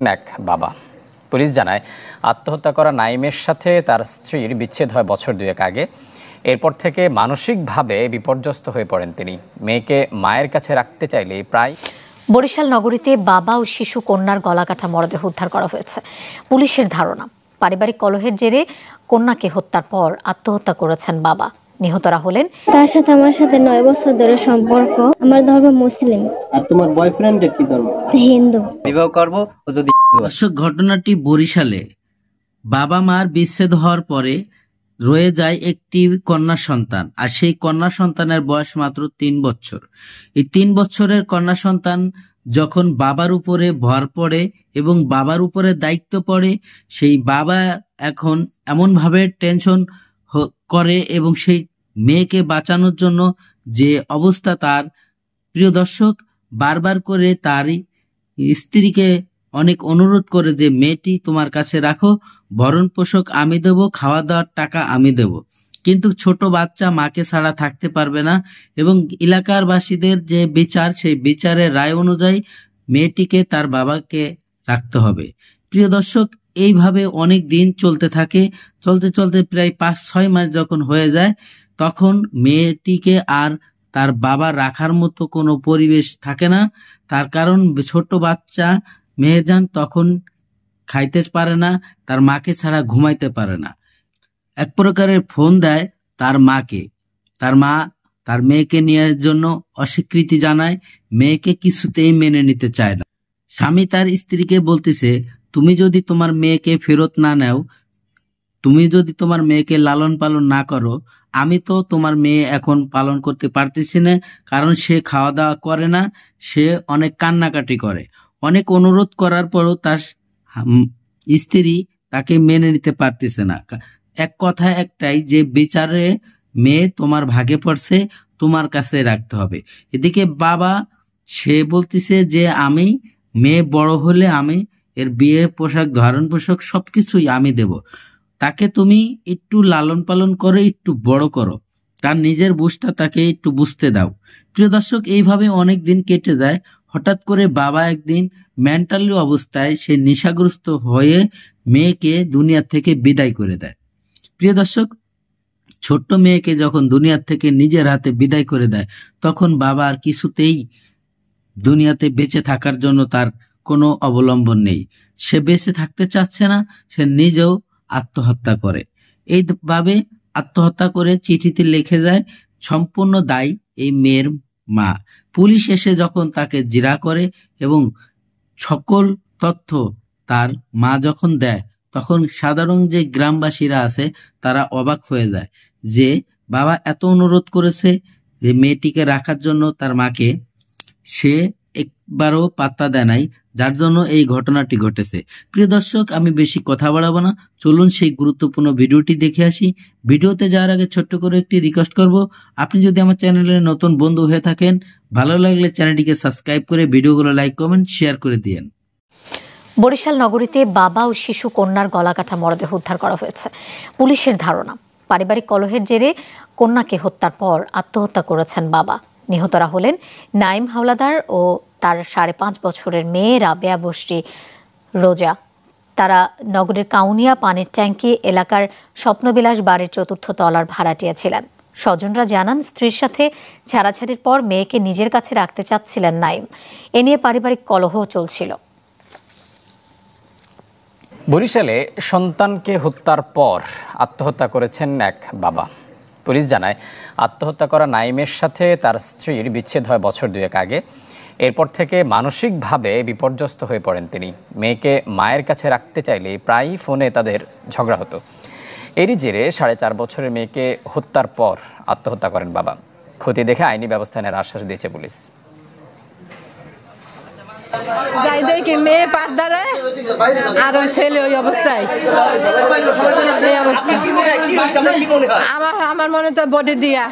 এক বাবা। পুলিশ জানায় আত্মহত্যা করা নাইমের সাথে তার স্ত্রীর বিচ্ছেদ হয় বছর দুয়েক আগে। এরপর থেকে মানসিকভাবে বিপর্যস্ত হয়ে পড়েন তিনি। মেয়েকে মায়ের কাছে রাখতে চাইলে প্রায় বরিশাল নগরীতে বাবা ও শিশু কন্যার গলাকাটা মরদেহ উদ্ধার করা হয়েছে। পুলিশের ধারণা, পারিবারিক কলহের জেরে কন্যাকে হত্যার পর আত্মহত্যা করেছেন বাবা। নিহতরা হলেন তার সাথে আমার সাথে 9 বছর ধরে সম্পর্ক। আমার ধর্ম মুসলিম। আর তোমার বয়ফ্রেন্ডের কি ধর্ম? হিন্দু। বিবাহ করব ও যদি ঘটনাটি বরিশালে বাবা মার বিচ্ছেদ হওয়ার পরে রয়ে যায় একটি কন্যা সন্তান, আর সেই কন্যা সন্তানের বয়স মাত্র 3 বছর। এই 3 বছরের কন্যা সন্তান যখন বাবার উপরে ভর পড়ে এবং বাবার উপরে দায়িত্ব পড়ে, সেই বাবা এখন এমন ভাবে টেনশন করে এবং সেই মেয়েকে বাঁচানোর জন্য যে অবস্থা তার, প্রিয় দর্শক, বারবার করে তারই স্ত্রীকে অনেক অনুরোধ করে যে মেয়েটি তোমার কাছে রাখো, ভরণ পোষক আমি দেব, খাওয়া দাওয়ার টাকা আমি দেব। কিন্তু ছোট বাচ্চা মাকে ছাড়া থাকতে পারবে না এবং এলাকার বাসীদের যে বিচার, সেই বিচারের রায় অনুযায়ী মেয়েটিকে তার বাবাকে রাখতে হবে। প্রিয় দর্শক, এইভাবে অনেক দিন চলতে থাকে। চলতে চলতে প্রায় 5-6 মাস যখন হয়ে যায়, তখন মেয়েটিকে আর তার বাবা রাখার মতো কোনো পরিবেশ থাকে না। তার কারণ ছোট বাচ্চা মেহেজান তখন খাইতে পারে না, তার মাকে ছাড়া ঘুমাইতে পারে না। এক প্রকারের ফোন দেয় তার মাকে। তার মা তার মেয়েকে নেওয়ার জন্য অস্বীকৃতি জানায়, মেয়েকে কিছুতেই মেনে নিতে চায় না। স্বামী তার স্ত্রীকে বলতেছে, তুমি যদি তোমার মেয়েকে ফেরত না নাও, তুমি যদি তোমার মেয়েকে লালন পালন না করো, আমি তো তোমার মেয়ে এখন পালন করতে পারতেছি না, কারণ সে খাওয়া দাওয়া করে না, সে অনেক কান্নাকাটি করে। অনেক অনুরোধ করার পরও তার স্ত্রী তাকে মেনে নিতে পারতেছে না। এক কথা একটাই, যে বিচারে মেয়ে তোমার ভাগে পড়ছে, তোমার কাছে রাখতে হবে। এদিকে বাবা সে বলতেছে যে আমি মেয়ে বড় হলে আমি এর বিয়ের পোশাক, ধারণ পোশাক সবকিছুই আমি দেব, তাকে তুমি একটু লালন পালন করে একটু বড় করো, তার নিজের বুঝটা তাকে একটু বুঝতে দাও। প্রিয় দর্শক, এইভাবে অনেক দিন কেটে যায়। হঠাৎ করে বাবা একদিন মেন্টালি অবস্থায় সে নেশাগ্রস্ত হয়ে মেয়েকে দুনিয়া থেকে বিদায় করে দেয়। প্রিয় দর্শক, ছোট্ট মেয়েকে যখন দুনিয়া থেকে নিজের হাতে বিদায় করে দেয়, তখন বাবা আর কিছুতেই দুনিয়াতে বেঁচে থাকার জন্য তার কোনো অবলম্বন নেই। সে বেঁচে থাকতে চাচ্ছে না, সে নিজেও আত্মহত্যা করে। এইভাবে আত্মহত্যা করে চিঠিতে লিখে যায়, সম্পূর্ণ দায়ী এই মেয়ের মা। পুলিশ এসে যখন তাকে জিরা করে এবং সকল তথ্য তার মা যখন দেয়, তখন সাধারণ যে গ্রামবাসীরা আছে তারা অবাক হয়ে যায় যে বাবা এত অনুরোধ করেছে যে মেয়েটিকে রাখার জন্য তার মাকে, সে একবারও পাত্তা দেয় নাই, যার জন্য এই ঘটনাটি ঘটেছে। প্রিয় দর্শক, আমি বেশি কথা বাড়াবো না, চলুন সেই গুরুত্বপূর্ণ ভিডিওটি দেখে আসি। ভিডিওতে যাওয়ার আগে ছোট্ট করে একটি রিকোয়েস্ট করব, আপনি যদি আমার চ্যানেলের নতুন বন্ধু হয়ে থাকেন, ভালো লাগলে চ্যানেলটিকে সাবস্ক্রাইব করে ভিডিওগুলো লাইক, কমেন্ট, শেয়ার করে দিয়েন। বরিশাল নগরীতে বাবা ও শিশু কন্যার গলাকাটা মরদেহ উদ্ধার করা হয়েছে। পুলিশের ধারণা, পারিবারিক কলহের জেরে কন্যাকে হত্যার পর আত্মহত্যা করেছেন বাবা। নিহতরা হলেন নাইম হাওলাদার ও তার 5.5 বছরের মেয়ে রাবেয়া বসরি রোজা। তারা নগরের কাউনিয়া পানির ট্যাঙ্কি এলাকার স্বপ্নবিলাস বাড়ির 4র্থ তলার ভাড়াটিয়া ছিলেন। স্বজনরা জানান, স্ত্রীর সাথে ছাড়াছাড়ির পর মেয়েকে নিজের কাছে রাখতে চাচ্ছিলেন নাইম। এ নিয়ে পারিবারিক কলহ চলছিল। বরিশালে সন্তানকে হত্যার পর আত্মহত্যা করেছেন এক বাবা। পুলিশ জানায় আত্মহত্যা করা নাইমের সাথে তার স্ত্রীর বিচ্ছেদ হয় বছর দুয়েক আগে। এরপর থেকে মানসিকভাবে বিপর্যস্ত হয়ে পড়েন তিনি। মেয়েকে মায়ের কাছে রাখতে চাইলে প্রায়ই ফোনে তাদের ঝগড়া হতো। এরই জেরে 4.5 বছরের মেয়েকে হত্যার পর আত্মহত্যা করেন বাবা। ক্ষতি দেখে আইনি ব্যবস্থা নেওয়ার আশ্বাস দিয়েছে পুলিশ। যাই দেখি মেয়ে পারদারে আর ওই ছেলে ওই অবস্থায়, আমার মনে তো বডি দিয়া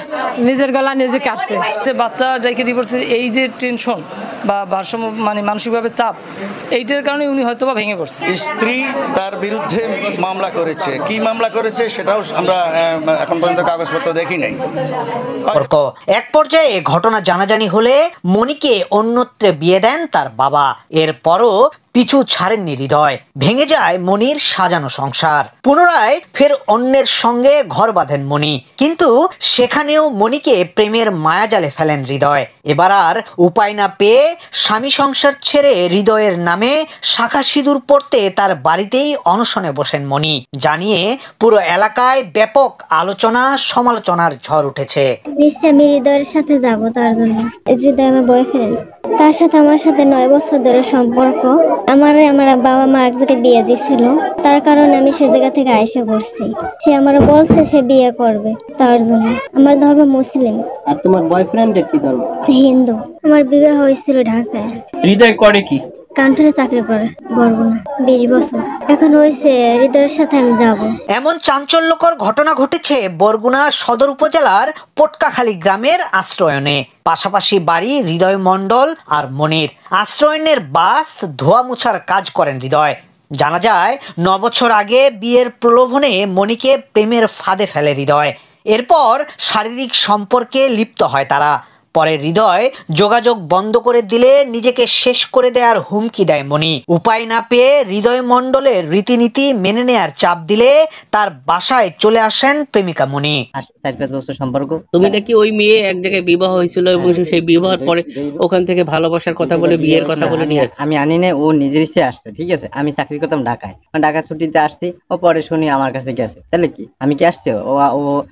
নিজের গলা নিজে কাটছে। বাচ্চা রেখে ডিভোর্সের এই যে টেনশন বা ভারসাম্য, মানে মানসিকভাবে চাপ, এইটার কারণে উনি হয়তো বা ভেঙে পড়ছে। স্ত্রী তার বিরুদ্ধে মামলা করেছে, কি মামলা করেছে সেটাও আমরা এখন পর্যন্ত কাগজপত্র দেখি নাই। এক পর্যায়ে ঘটনা জানাজানি হলে মনিকে অন্যত্রে বিয়ে দেন তার বাবা। এরপরও পিছু ছাড়েননি হৃদয়। ভেঙে যায় মনির সাজানো সংসার। পুনরায় ফের অন্যের সঙ্গে ঘর বাঁধেন মনি, কিন্তু সেখানেও মনিকে প্রেমের মায়াজালে ফেলেন হৃদয়। এবার আর উপায় না পেয়ে স্বামী সংসার ছেড়ে হৃদয়ের নামে শাখা সিঁদুর পড়তে তার বাড়িতেই অনশনে বসেন মনি। জানিয়ে পুরো এলাকায় ব্যাপক আলোচনা সমালোচনার ঝড় উঠেছে। আমি হৃদয়ের সাথে যাব, তার জন্য। হৃদয় আমার বয়ফ্রেন্ড, তার সাথে আমার সাথে 9 বছর ধরে সম্পর্ক। আমার বাবা মা এক জায়গায় বিয়ে দিছিল, তার কারণে আমি সে জায়গা থেকে আইসা করছি। সে আমার বলছে সে বিয়ে করবে, তার জন্য। আমার ধর্ম মুসলিম। আর তোমার বয়ফ্রেন্ডের কি ধর্ম? হিন্দু। আমার বিবাহ হয়েছিল ঢাকায়। হৃদয় করে কি? কান্ট্রি চাকরি করে, বরগুনা। 20 বছর এখন হয়েছে। হৃদয়ের সাথে আমি যাব। এমন চাঞ্চল্যকর ঘটনা ঘটেছে বরগুনা সদর উপজেলার পটকাখালী গ্রামের আশ্রয়নে। পাশাপাশি বাড়ি হৃদয় মণ্ডল আর মনির। আশ্রয়নের বাস ধোয়া মোছার কাজ করেন হৃদয়। জানা যায় 9 বছর আগে বিয়ের প্রলোভনে মনিকে প্রেমের ফাঁদে ফেলে হৃদয়। এরপর শারীরিক সম্পর্কে লিপ্ত হয় তারা। পরে হৃদয় যোগাযোগ বন্ধ করে দিলে নিজেকে শেষ করে দেওয়ার হুমকি দেয় মনি। উপায় না পেয়ে হৃদয় মণ্ডলের রীতিনীতি মেনে নেয়ার চাপ দিলে তার বাসায় চলে আসেন প্রেমিকা মনি। 4-5 বছর সম্পর্ক। তুমি নাকি ওই মেয়ে এক জায়গায় বিবাহ হয়েছিল এবং সেই বিবাহের পরে ওখান থেকে ভালোবাসার কথা বলে বিয়ের কথা বলে নিয়ে আসছে। আমি আনি না, ও নিজের ইচ্ছে আসছে, ঠিক আছে। আমি চাকরি করতাম ঢাকায়, ঢাকা ছুটিতে আসছি। ও পরে শুনি আমার কাছে গেছে। তাহলে কি আমি কি আসছে? ও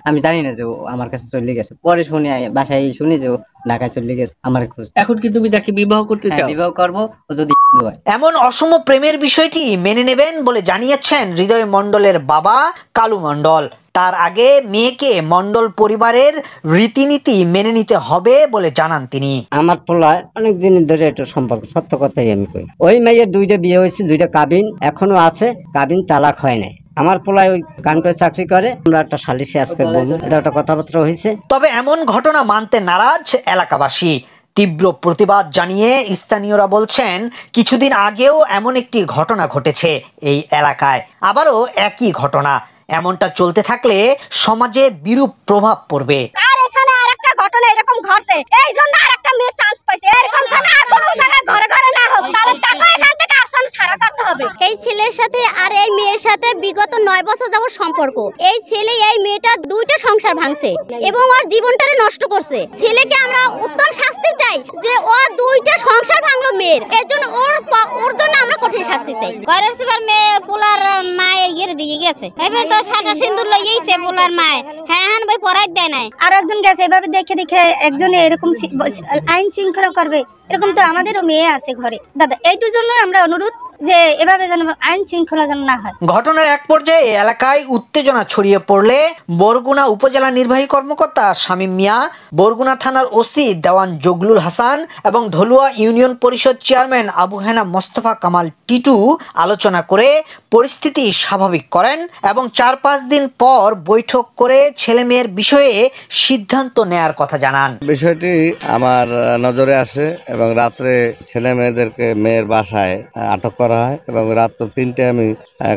আমি জানি না যে ও আমার কাছে চলে গেছে। পরে শুনি বাসায় শুনি যে ও ঢাকায় চলে গেছে আমার খোঁজ। এখন কি তুমি তাকে বিবাহ করতে চাও? বিবাহ করবো যদি হয়। এমন অসম প্রেমের বিষয়টি মেনে নেবেন বলে জানিয়েছেন হৃদয় মণ্ডলের বাবা কালু মণ্ডল। তার আগে মেয়েকে মণ্ডল পরিবারের রীতিনীতি মেনে নিতে হবে বলে জানান তিনি। আমার পোলায় অনেক দিন ধরে একটা সম্পর্ক, সত্য কথাই আমি কই। ওই মেয়ের 2টা বিয়ে হয়েছে, 2টা কাবিন এখনো আছে, কাবিন তালাক হয় নাই। আমার পোলায় ওই কানপুরে চাকরি করে। আমরা একটা সালিশে আজকে বলবো, এটা একটা কথাবার্তা হয়েছে। তবে এমন ঘটনা মানতে নারাজ এলাকাবাসী। তীব্র প্রতিবাদ জানিয়ে স্থানীয়রা বলছেন, কিছুদিন আগেও এমন একটি ঘটনা ঘটেছে এই এলাকায়। আবারও একই ঘটনা। এমনটা চলতে থাকলে সমাজে বিরূপ প্রভাব পড়বে। আর এখানে আরেকটা ঘটনা এরকম ঘটছে, এই জন্য আরেকটা মেয়ে চান্স পাইছে। এরকম জানা আর কোনো জায়গায় ঘরে ঘরে না হোক, তাহলে টাকা এখান থেকে আসাম ছাড়া করতে হবে। এই ছেলের সাথে আর এই মেয়ের সাথে বিগত 9 বছর যাবত সম্পর্ক। এই ছেলে এই মেয়েটার 2টা সংসার ভাঙছে এবং ওর জীবনটারে নষ্ট করছে। ছেলেকে আমরা উত্তম শাস্তি চাই যে ও 2টা সংসার ভাঙলো মেয়ের। এর জন্য ওর জন্য আমরা কঠিন শাস্তি চাই। ঘরের সুপার মেয়ে পোলার মায়ে গিয়ে দিয়ে গেছে। এবার তো সাদা সিঁদুর লইয়েছে পোলার মায়ে। হ্যাঁ ভাই পড়াই দেয় নাই। আর একজন গেছে, এভাবে দেখে দেখে একজনে এরকম আইন শৃঙ্খলা করবে, এরকম তো আমাদেরও মেয়ে আছে ঘরে। দাদা এইটার জন্য আমরা অনুরোধ যে এভাবে যেন আইন শৃঙ্খলা যেন না হয়। ঘটনার এক পর্যায়ে এলাকায় উত্তেজনা ছড়িয়ে পড়লে বরগুনা উপজেলা নির্বাহী কর্মকর্তা শামীম মিয়া, বরগুনা থানার ওসি দেওয়ান জগলুল হাসান এবং ঢলুয়া ইউনিয়ন পরিষদ চেয়ারম্যান আবু হেনা মোস্তফা কামাল টিটু আলোচনা করে পরিস্থিতি স্বাভাবিক করেন এবং 4-5 দিন পর বৈঠক করে ছেলে মেয়ের বিষয়ে সিদ্ধান্ত নেয়ার কথা জানান। বিষয়টি আমার নজরে আসে এবং রাত্রে ছেলে মেয়েদেরকে মেয়ের বাসায় আটক করা হয় এবং রাত 3টায় আমি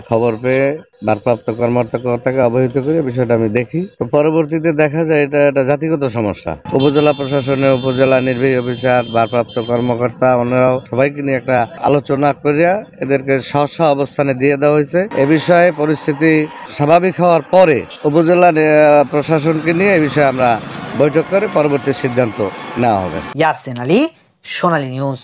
খবর পেয়ে ভারপ্রাপ্ত কর্মকর্তাকে অবহিত করে বিষয়টা আমি দেখি। তো পরবর্তীতে দেখা যায় এটা একটা জাতিগত সমস্যা। উপজেলা প্রশাসনে উপজেলা নির্বাহী অফিসার, ভারপ্রাপ্ত কর্মকর্তা, অন্যরাও সবাইকে নিয়ে একটা আলোচনা করিয়া এদেরকে স্ব অবস্থানে দিয়ে দেওয়া হয়েছে। এ বিষয়ে পরিস্থিতি স্বাভাবিক হওয়ার পরে উপজেলা প্রশাসনকে নিয়ে এই বিষয়ে আমরা বৈঠক করে পরবর্তী সিদ্ধান্ত নেওয়া হবে। ইয়াসিন আলী, সোনালী নিউজ।